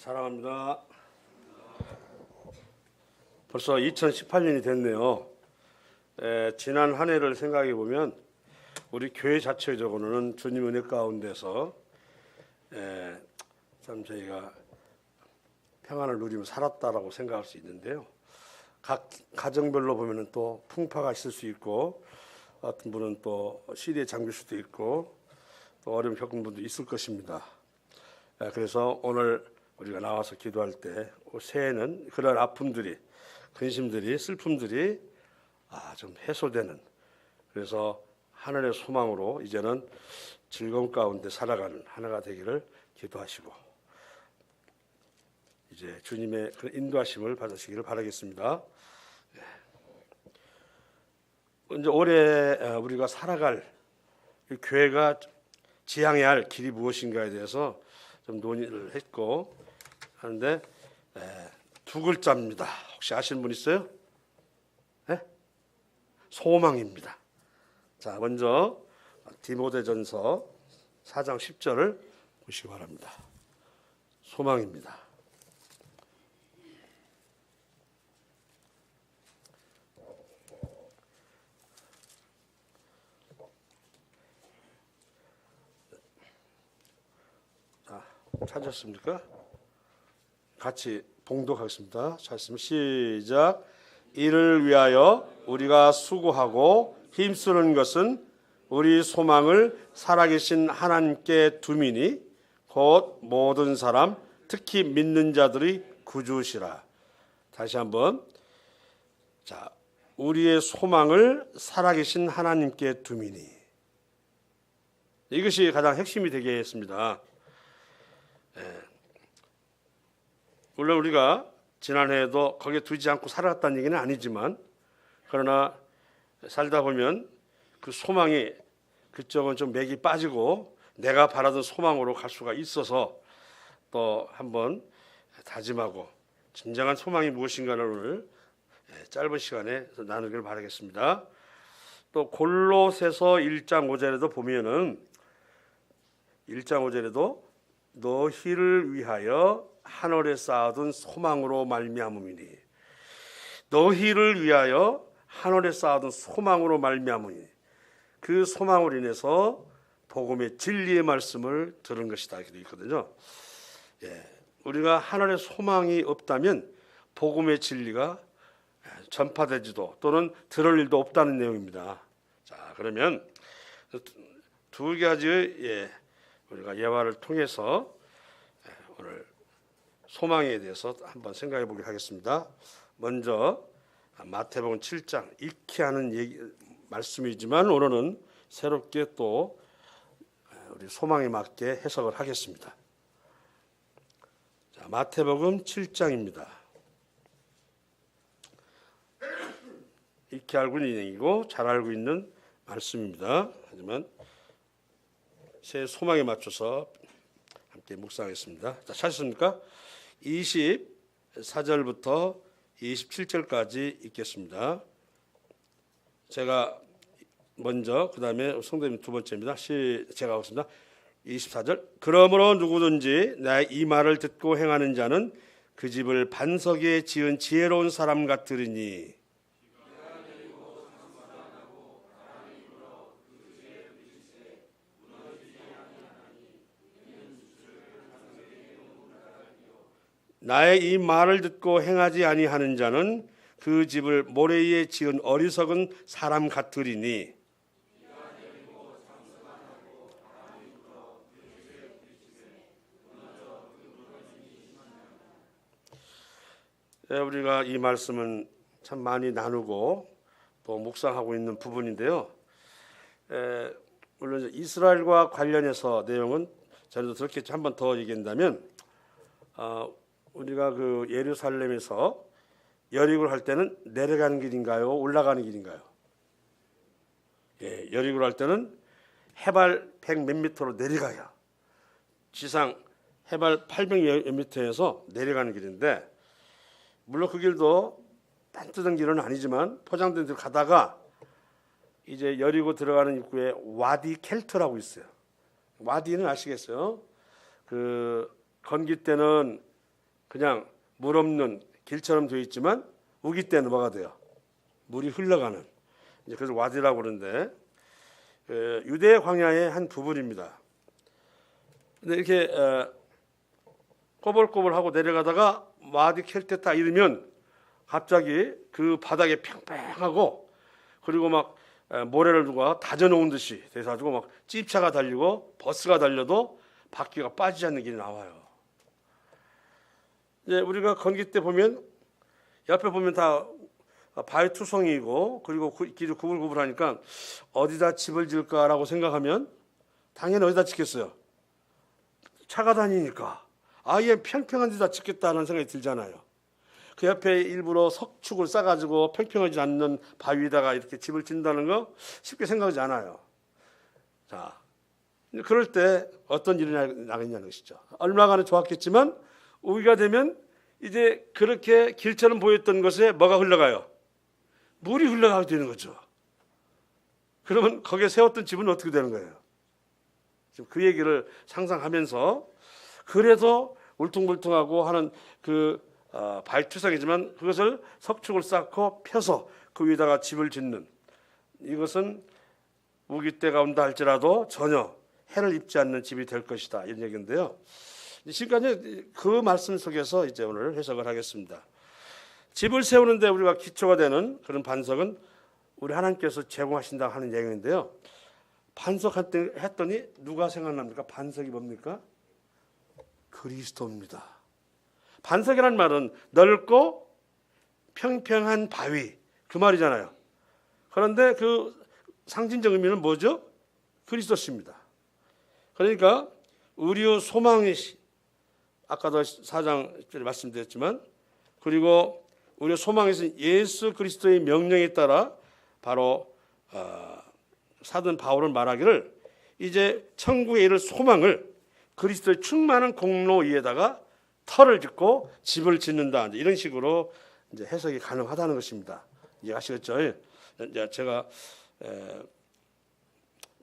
사랑합니다. 벌써 2018년이 됐네요. 지난 한 해를 생각해 보면 우리 교회 자체적으로는 주님 은혜 가운데서 참 저희가 평안을 누리며 살았다라고 생각할 수 있는데요. 각 가정별로 보면은 또 풍파가 있을 수 있고, 어떤 분은 또 시대에 잠길 수도 있고, 또 어려움 겪은 분도 있을 것입니다. 그래서 오늘 우리가 나와서 기도할 때 새해는 그런 아픔들이, 근심들이, 슬픔들이 좀 해소되는, 그래서 하늘의 소망으로 이제는 즐거움 가운데 살아가는 한 해가 되기를 기도하시고, 이제 주님의 그 인도하심을 받으시기를 바라겠습니다. 이제 올해 우리가 살아갈 교회가 지향해야 할 길이 무엇인가에 대해서 좀 논의를 했고 하는데, 두 글자입니다. 혹시 아시는 분 있어요? 네? 소망입니다. 자, 먼저 디모데전서 4장 10절을 보시기 바랍니다. 소망입니다. 자, 찾았습니까? 같이 봉독하겠습니다. 찾았으면 시작. 이를 위하여 우리가 수고하고 힘쓰는 것은 우리 소망을 살아계신 하나님께 두미니 곧 모든 사람, 특히 믿는 자들의 구주시라. 다시 한번. 자, 우리의 소망을 살아계신 하나님께 두미니. 이것이 가장 핵심이 되겠습니다. 물론 우리가 지난해에도 거기에 두지 않고 살아갔다는 얘기는 아니지만, 그러나 살다 보면 그 소망이, 그쪽은 좀 맥이 빠지고 내가 바라던 소망으로 갈 수가 있어서 또 한번 다짐하고 진정한 소망이 무엇인가를 오늘 짧은 시간에 나누기를 바라겠습니다. 또 골로새서 1장 5절에도 보면은 1장 5절에도 너희를 위하여 하늘에 쌓아둔 소망으로 말미암음이니, 너희를 위하여 하늘에 쌓아둔 소망으로 말미암으니, 그 소망으로 인해서 복음의 진리의 말씀을 들은 것이다 이렇게 되어 있거든요. 우리가 하늘에 소망이 없다면 복음의 진리가 전파되지도 또는 들을 일도 없다는 내용입니다. 자, 그러면 두 가지의 우리가 예화를 통해서 오늘 소망에 대해서 한번 생각해 보기로 하겠습니다. 먼저 마태복음 7장 익히 하는 말씀이지만 오늘은 새롭게 또 우리 소망에 맞게 해석을 하겠습니다. 자, 마태복음 7장입니다. 익히 알고 있는 얘기고 잘 알고 있는 말씀입니다. 하지만 새 소망에 맞춰서 함께 묵상하겠습니다. 자, 찾으십니까? 24절부터 27절까지 읽겠습니다. 제가 먼저, 그 다음에 성도님 두 번째입니다. 제가 하겠습니다. 24절. 그러므로 누구든지 나의 이 말을 듣고 행하는 자는 그 집을 반석에 지은 지혜로운 사람 같으리니, 나의 이 말을 듣고 행하지 아니하는 자는 그 집을 모래 위에 지은 어리석은 사람 같으리니, 우리가 이 말씀은 참 많이 나누고 또 묵상하고 있는 부분인데요. 물론 이스라엘과 관련해서 내용은 전에도 들었겠죠. 한 번 더 얘기한다면, 우리가 그 예루살렘에서 여리고를 할 때는 내려가는 길인가요? 올라가는 길인가요? 여리고를 할 때는 해발 100 몇 미터로 내려가요. 지상 해발 800 몇 미터에서 내려가는 길인데, 물론 그 길도 딴뜨던 길은 아니지만 포장된 길 가다가 이제 여리고 들어가는 입구에 와디 켈트라고 있어요. 와디는 아시겠어요? 그 건기 때는 그냥 물 없는 길처럼 되어 있지만 우기 때는 뭐가 돼요? 물이 흘러가는. 이제 그래서 와디라고 그러는데 유대 광야의 한 부분입니다. 근데 이렇게 꼬불꼬불하고 내려가다가 와디 켈테타 이르면 갑자기 그 바닥에 평평하고 그리고 막 모래를 누가 다져놓은 듯이 돼가지고 막 찝차가 달리고 버스가 달려도 바퀴가 빠지지 않는 길이 나와요. 이제 우리가 건기 때 보면 옆에 보면 다 바위 투성이고 그리고 길이 구불구불하니까 어디다 집을 지을까라고 생각하면 당연히 어디다 짓겠어요? 차가 다니니까 아예 평평한 데다 짓겠다는 생각이 들잖아요. 그 옆에 일부러 석축을 싸가지고 평평하지 않는 바위에다가 이렇게 집을 짓는다는 거 쉽게 생각하지 않아요. 자, 그럴 때 어떤 일이 나겠냐는 것이죠. 얼마간은 좋았겠지만 우기가 되면 이제 그렇게 길처럼 보였던 것에 뭐가 흘러가요? 물이 흘러가게 되는 거죠. 그러면 거기에 세웠던 집은 어떻게 되는 거예요? 지금 그 얘기를 상상하면서 그래서 울퉁불퉁하고 하는 그 발투성이지만 그것을 석축을 쌓고 펴서 그 위에다가 집을 짓는 이것은 우기 때가 온다 할지라도 전혀 해를 입지 않는 집이 될 것이다 이런 얘기인데요. 지금까지 그 말씀 속에서 이제 오늘 해석을 하겠습니다. 집을 세우는데 우리가 기초가 되는 그런 반석은 우리 하나님께서 제공하신다고 하는 얘기인데요. 반석했더니 누가 생각납니까? 반석이 뭡니까? 그리스도입니다. 반석이라는 말은 넓고 평평한 바위 그 말이잖아요. 그런데 그 상징적 의미는 뭐죠? 그리스도십니다. 그러니까 우리의 소망이 아까도 4장 10절에 말씀드렸지만 그리고 우리의 소망에서 예수 그리스도의 명령에 따라 바로 사도는 바울은 말하기를 이제 천국에 이를 소망을 그리스도의 충만한 공로 위에다가 터를 짓고 집을 짓는다 이런 식으로 이제 해석이 가능하다는 것입니다. 이해하시겠죠? 제가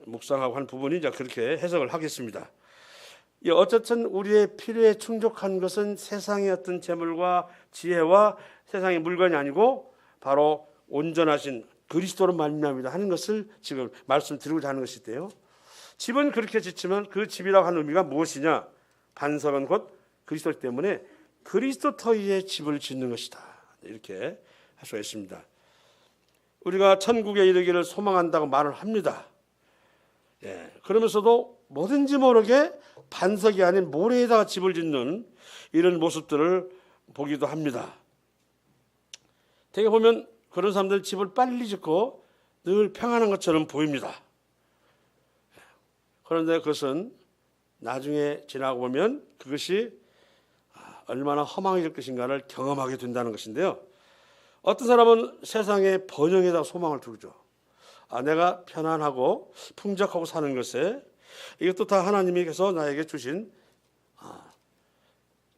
묵상하고 한 부분이 이제 그렇게 해석을 하겠습니다. 어쨌든 우리의 필요에 충족한 것은 세상의 어떤 재물과 지혜와 세상의 물건이 아니고 바로 온전하신 그리스도로 말미암이다 하는 것을 지금 말씀드리고자 하는 것인데요. 집은 그렇게 짓지만 그 집이라고 하는 의미가 무엇이냐? 반석은 곧 그리스도 때문에 그리스도 터 위에 집을 짓는 것이다. 이렇게 할 수가 있습니다. 우리가 천국에 이르기를 소망한다고 말을 합니다. 그러면서도 뭐든지 모르게 반석이 아닌 모래에다가 집을 짓는 이런 모습들을 보기도 합니다. 되게 보면 그런 사람들 집을 빨리 짓고 늘 평안한 것처럼 보입니다. 그런데 그것은 나중에 지나고 보면 그것이 얼마나 허망해질 것인가를 경험하게 된다는 것인데요. 어떤 사람은 세상의 번영에다 소망을 두죠. 내가 편안하고 풍족하고 사는 것에 이것도 다 하나님께서 나에게 주신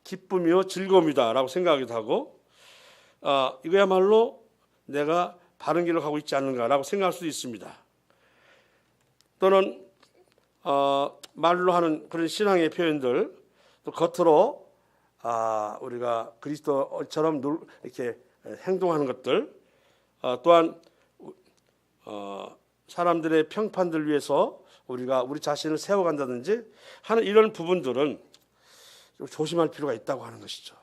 기쁨이요 즐거움이다 라고 생각하기도 하고 이거야말로 내가 바른 길로 가고 있지 않는가 라고 생각할 수도 있습니다. 또는 말로 하는 그런 신앙의 표현들 또 겉으로 우리가 그리스도처럼 이렇게 행동하는 것들 또한 사람들의 평판들 위해서 우리가 우리 자신을 세워간다든지 하는 이런 부분들은 좀 조심할 필요가 있다고 하는 것이죠.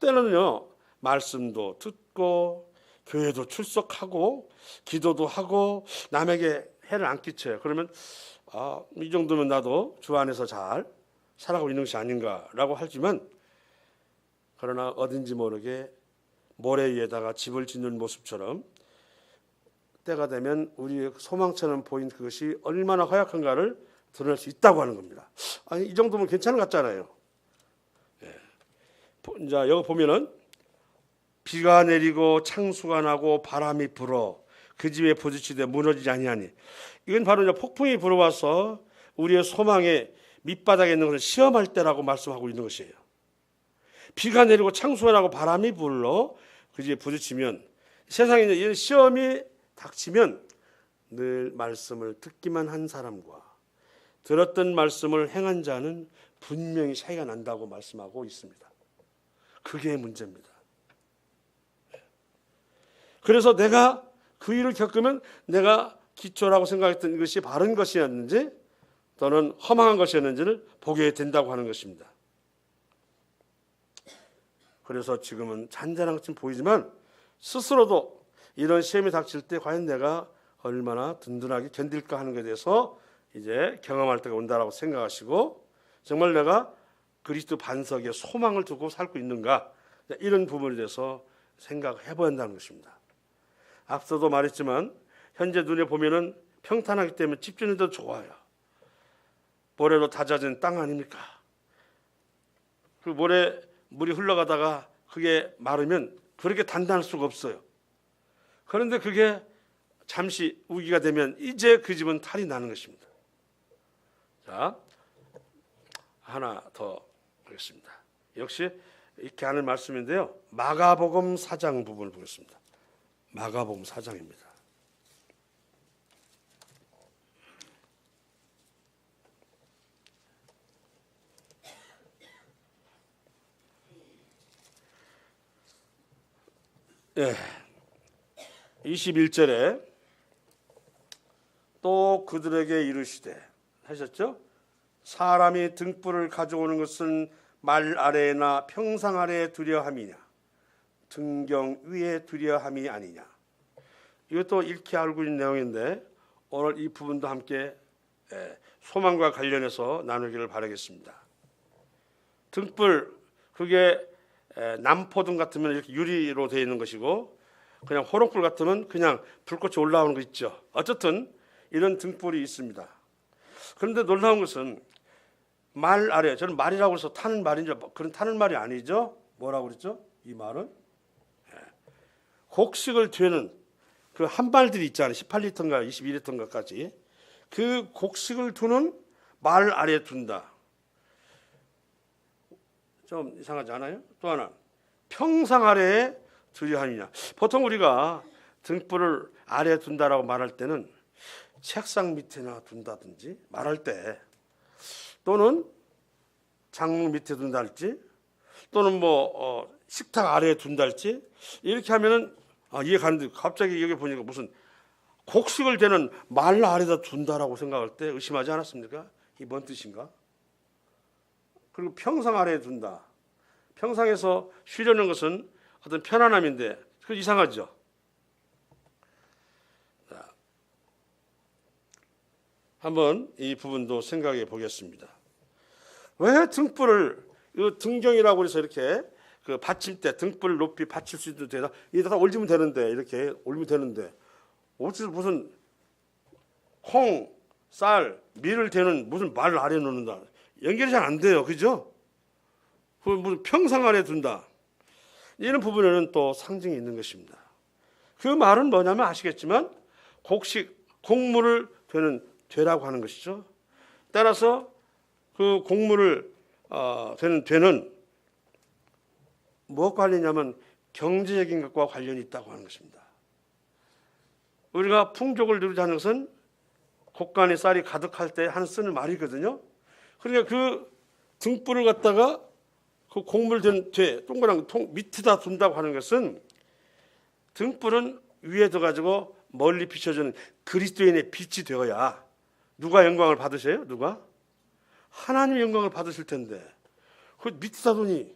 때는요 말씀도 듣고 교회도 출석하고 기도도 하고 남에게 해를 안 끼쳐요. 그러면 이 정도면 나도 주 안에서 잘 살아가고 있는 것이 아닌가라고 하지만 그러나 어딘지 모르게 모래 위에다가 집을 짓는 모습처럼 때가 되면 우리의 소망처럼 보인 그것이 얼마나 허약한가를 드러낼 수 있다고 하는 겁니다. 이 정도면 괜찮은 것 같잖아요. 자, 여기 보면은 비가 내리고 창수가 나고 바람이 불어 그 집에 부딪히되 무너지지 아니하니 이건 바로 이제 폭풍이 불어와서 우리의 소망의 밑바닥에 있는 것을 시험할 때라고 말씀하고 있는 것이에요. 비가 내리고 창수가 나고 바람이 불러 그 집에 부딪히면 세상에 이런 시험이 닥치면 늘 말씀을 듣기만 한 사람과 들었던 말씀을 행한 자는 분명히 차이가 난다고 말씀하고 있습니다. 그게 문제입니다. 그래서 내가 그 일을 겪으면 내가 기초라고 생각했던 이것이 바른 것이었는지 또는 허망한 것이었는지를 보게 된다고 하는 것입니다. 그래서 지금은 잔잔한 것처럼 보이지만 스스로도 이런 시험이 닥칠 때 과연 내가 얼마나 든든하게 견딜까 하는 것에 대해서 이제 경험할 때가 온다라고 생각하시고 정말 내가 그리스도 반석에 소망을 두고 살고 있는가 이런 부분에 대해서 생각해 봐야 한다는 것입니다. 앞서도 말했지만 현재 눈에 보면은 평탄하기 때문에 집주인도 좋아요. 모래로 다져진 땅 아닙니까? 그 모래 물이 흘러가다가 그게 마르면 그렇게 단단할 수가 없어요. 그런데 그게 잠시 우기가 되면 이제 그 집은 탈이 나는 것입니다. 자, 하나 더 보겠습니다. 역시 이렇게 하는 말씀인데요. 마가복음 4장 부분을 보겠습니다. 마가복음 4장입니다. 예, 21절에 또 그들에게 이르시되 하셨죠? 사람이 등불을 가져오는 것은 말 아래나 평상 아래에 두려 함이냐 등경 위에 두려 함이 아니냐. 이것도 읽히 알고 있는 내용인데 오늘 이 부분도 함께 소망과 관련해서 나누기를 바라겠습니다. 등불 그게 남포등 같으면 이렇게 유리로 되어 있는 것이고 그냥 호롱불 같으면 그냥 불꽃이 올라오는 거 있죠. 어쨌든 이런 등불이 있습니다. 그런데 놀라운 것은 말 아래, 저는 말이라고 해서 타는 말인 줄, 그런 타는 말이 아니죠. 뭐라고 그랬죠? 이 말은 곡식을 되는 그 한 발들이 있잖아요. 18리터인가 22리터인가까지 그 곡식을 두는 말 아래에 둔다. 좀 이상하지 않아요? 또 하나 평상 아래에 두려 하느냐. 보통 우리가 등불을 아래에 둔다라고 말할 때는 책상 밑에나 둔다든지 말할 때 또는 장롱 밑에 둔다 할지 또는 식탁 아래에 둔다 할지 이렇게 하면은 이해가 가는데 갑자기 여기 보니까 무슨 곡식을 대는 말 아래다 둔다라고 생각할 때 의심하지 않았습니까? 이게 뭔 뜻인가? 그리고 평상 아래에 둔다. 평상에서 쉬려는 것은 어떤 편안함인데 그 이상하죠. 자, 한번 이 부분도 생각해 보겠습니다. 왜 등불을 등경이라고 해서 이렇게 그 받침대 등불 높이 받칠 수 있는 데다 이다 올리면 되는데 이렇게 올리면 되는데 어디서 무슨 콩, 쌀, 밀을 대는 무슨 말 아래 놓는다. 연결이 잘 안 돼요. 그죠? 그 무슨 평상 아래 둔다. 이런 부분에는 또 상징이 있는 것입니다. 그 말은 뭐냐면 아시겠지만 곡물을 되라고 하는 것이죠. 따라서 그 곡물을 되는 무엇과 관련이냐면 경제적인 것과 관련이 있다고 하는 것입니다. 우리가 풍족을 누리자는 것은 곡간에 쌀이 가득할 때 하는 쓰는 말이거든요. 그러니까 그 등불을 갖다가 그 곡물 된 동그란 통 밑에다 둔다고 하는 것은 등불은 위에 둬가지고 멀리 비춰주는 그리스도인의 빛이 되어야 누가 영광을 받으세요? 누가? 하나님 영광을 받으실 텐데 그 밑에다 두니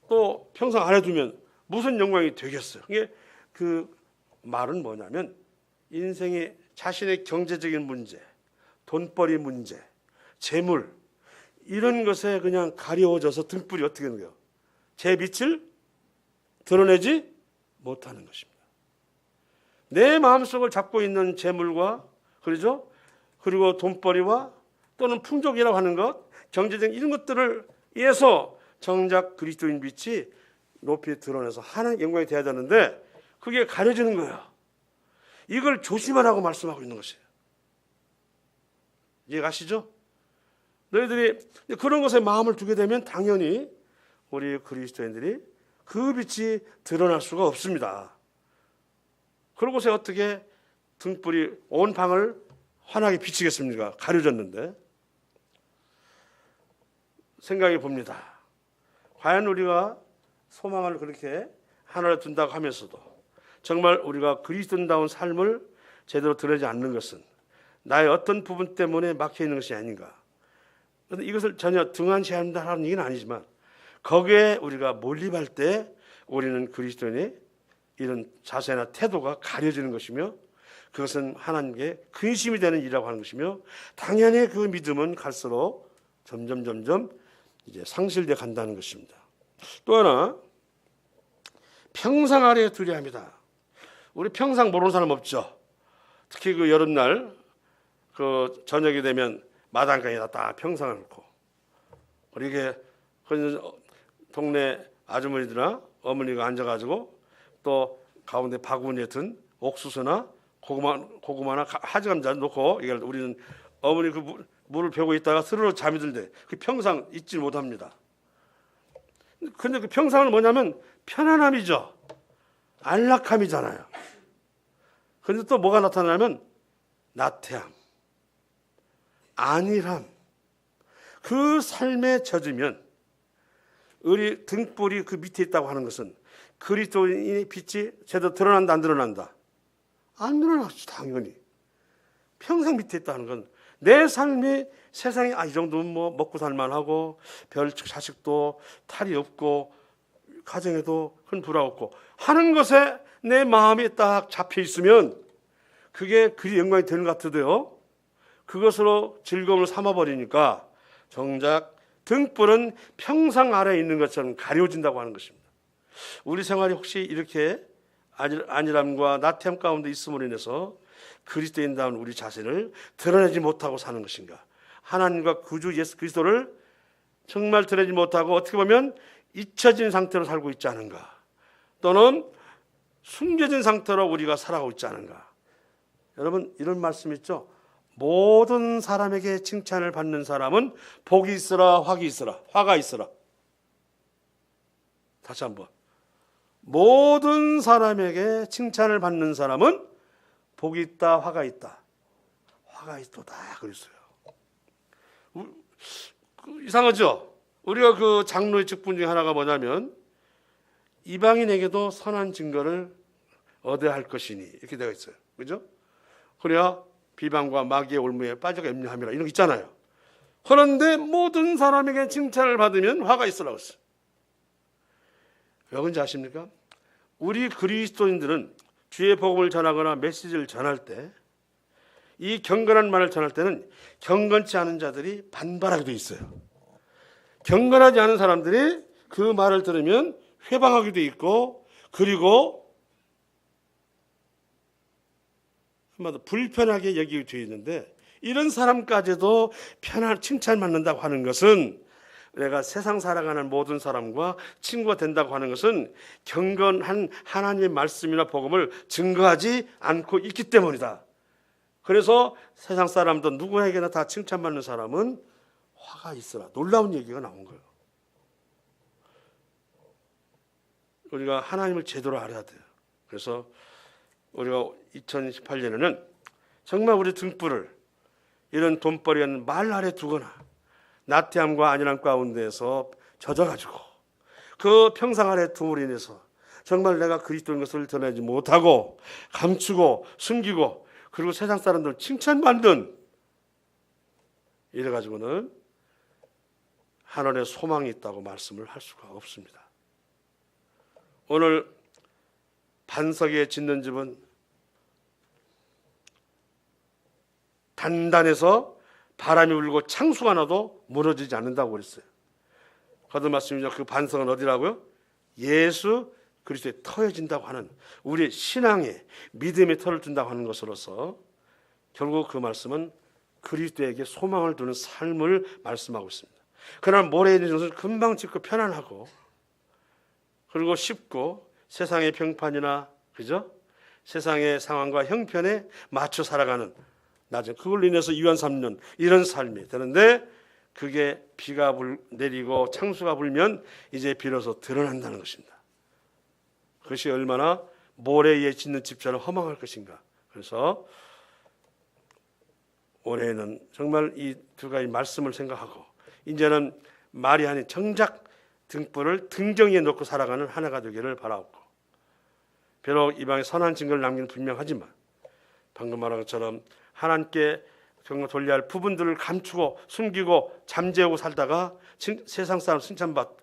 또 평상 아래 두면 무슨 영광이 되겠어요? 이게 그 말은 뭐냐면 인생의 자신의 경제적인 문제, 돈벌이 문제, 재물 이런 것에 그냥 가려워져서 등불이 어떻게 되는 거예요? 제 빛을 드러내지 못하는 것입니다. 내 마음속을 잡고 있는 재물과 그러죠? 그리고 돈벌이와 또는 풍족이라고 하는 것, 경제적인 이런 것들을 위해서 정작 그리스도인 빛이 높이 드러내서 하나님 영광이 되어야 되는데 그게 가려지는 거예요. 이걸 조심하라고 말씀하고 있는 것이에요. 이해가시죠? 너희들이 그런 것에 마음을 두게 되면 당연히 우리 그리스도인들이 그 빛이 드러날 수가 없습니다. 그러고서 어떻게 등불이 온 방을 환하게 비치겠습니까? 가려졌는데. 생각해 봅니다. 과연 우리가 소망을 그렇게 하늘에 둔다고 하면서도 정말 우리가 그리스도인다운 삶을 제대로 드러내지 않는 것은 나의 어떤 부분 때문에 막혀 있는 것이 아닌가. 그런데 이것을 전혀 등한시한다는 얘기는 아니지만 거기에 우리가 몰입할 때 우리는 그리스도인의 이런 자세나 태도가 가려지는 것이며 그것은 하나님께 근심이 되는 일이라고 하는 것이며 당연히 그 믿음은 갈수록 점점 이제 상실돼 간다는 것입니다. 또 하나 평상 아래에 두려야 합니다. 우리 평상 모르는 사람 없죠. 특히 그 여름날 그 저녁이 되면 마당가에다 딱 평상을 놓고 이렇게 동네 아주머니들이나 어머니가 앉아가지고 또 가운데 바구니에 든 옥수수나 고구마나 하지 감자 놓고 이걸 우리는 어머니 그 물을 배고 있다가 스르르 잠이 들대. 그 평상 잊지 못합니다. 근데 그 평상은 뭐냐면 편안함이죠. 안락함이잖아요. 그런데 또 뭐가 나타나냐면 나태함, 안일함. 그 삶에 젖으면 우리 등불이 그 밑에 있다고 하는 것은 그리스도인의 빛이 제대로 드러난다 안 드러난다? 안 드러나죠. 당연히. 평상 밑에 있다는 건 내 삶이 세상에 이 정도면 뭐 먹고 살만하고 별 자식도 탈이 없고 가정에도 큰 불화 없고 하는 것에 내 마음이 딱 잡혀 있으면 그게 그리 영광이 되는 것 같아도요. 그것으로 즐거움을 삼아버리니까 정작 등불은 평상 아래에 있는 것처럼 가려진다고 하는 것입니다. 우리 생활이 혹시 이렇게 안일함과 나태함 가운데 있음으로 인해서 그리스도인다운 우리 자신을 드러내지 못하고 사는 것인가? 하나님과 구주 예수 그리스도를 정말 드러내지 못하고 어떻게 보면 잊혀진 상태로 살고 있지 않은가? 또는 숨겨진 상태로 우리가 살아가고 있지 않은가? 여러분 이런 말씀 있죠? 모든 사람에게 칭찬을 받는 사람은 복이 있으라 화가 있으라. 다시 한번. 모든 사람에게 칭찬을 받는 사람은 복이 있다, 화가 있다. 화가 있도다 그랬어요. 이상하죠? 우리가 그 장로의 직분 중에 하나가 뭐냐면 이방인에게도 선한 증거를 얻어야 할 것이니 이렇게 되어 있어요. 그죠? 그래야 비방과 마귀의 올무에 빠져가 염려함이라 이런 거 있잖아요. 그런데 모든 사람에게 칭찬을 받으면 화가 있으라고 했어요. 왜 그런지 아십니까? 우리 그리스도인들은 주의 복음을 전하거나 메시지를 전할 때 이 경건한 말을 전할 때는 경건치 않은 자들이 반발하게 돼 있어요. 경건하지 않은 사람들이 그 말을 들으면 회방하게 돼 있고 그리고 한마디로 불편하게 여기게 돼 있는데 이런 사람까지도 칭찬받는다고 하는 것은 내가 세상 살아가는 모든 사람과 친구가 된다고 하는 것은 경건한 하나님의 말씀이나 복음을 증거하지 않고 있기 때문이다. 그래서 세상 사람도 누구에게나 다 칭찬받는 사람은 화가 있어라. 놀라운 얘기가 나온 거예요. 우리가 하나님을 제대로 알아야 돼요. 그래서 우리가 2018년에는 정말 우리 등불을 이런 돈벌이한 말 아래 두거나 나태함과 안일함 가운데에서 젖어가지고 그 평상 아래 둠으로 인해서 정말 내가 그리스도인 것을 드러내지 못하고 감추고 숨기고 그리고 세상 사람들 칭찬받는 이래가지고는 하늘에 소망이 있다고 말씀을 할 수가 없습니다. 오늘 반석에 짓는 집은 단단해서 바람이 불고 창수가 나도 무너지지 않는다고 그랬어요. 거듭 말씀이죠. 그 반석은 어디라고요? 예수 그리스도에 터여진다고 하는 우리의 신앙의 믿음의 터를 둔다고 하는 것으로서 결국 그 말씀은 그리스도에게 소망을 두는 삶을 말씀하고 있습니다. 그러나 모래에 있는 것은 금방 짓고 편안하고 그리고 쉽고 세상의 평판이나 그죠? 세상의 상황과 형편에 맞춰 살아가는 나중에 그걸로 인해서 이완 삼는 이런 삶이 되는데 그게 비가 내리고 창수가 불면 이제 비로소 드러난다는 것입니다. 그것이 얼마나 모래에 짓는 집처럼 허망할 것인가. 그래서 올해는 정말 이 두 가지 말씀을 생각하고 이제는 말이 아닌 정작 등불을 등정위에 놓고 살아가는 한 해가 되기를 바라옵고, 비록 이방에 선한 증거를 남기는 분명하지만 방금 말한 것처럼 하나님께 경고 돌려야 할 부분들을 감추고 숨기고 잠재우고 살다가 세상 사람 칭찬받고,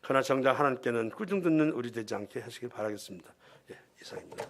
그러나 정작 하나님께는 꾸중 듣는 우리 되지 않게 하시길 바라겠습니다. 예, 이상입니다.